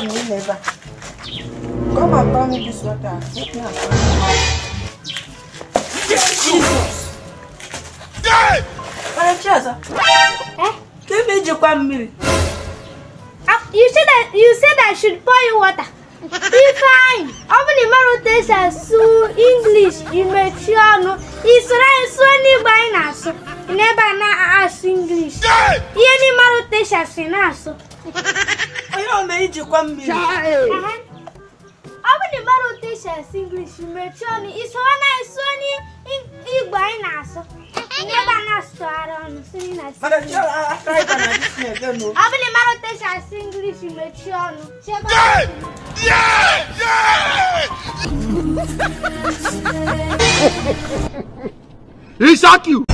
never. Come and pour me this water. Jesus. Chinaza. Give me your milk. You said I should pour you water. Ifeanyi, only Marotation so English immature. Israel so ni by naso. Never na ask English. Any Marotation sinaso. I don't need you come milk. Only Marotation English immature is one I so ni by naso. Never na start on sinaso. But I try to understand. Only Marotation English immature. He shock you.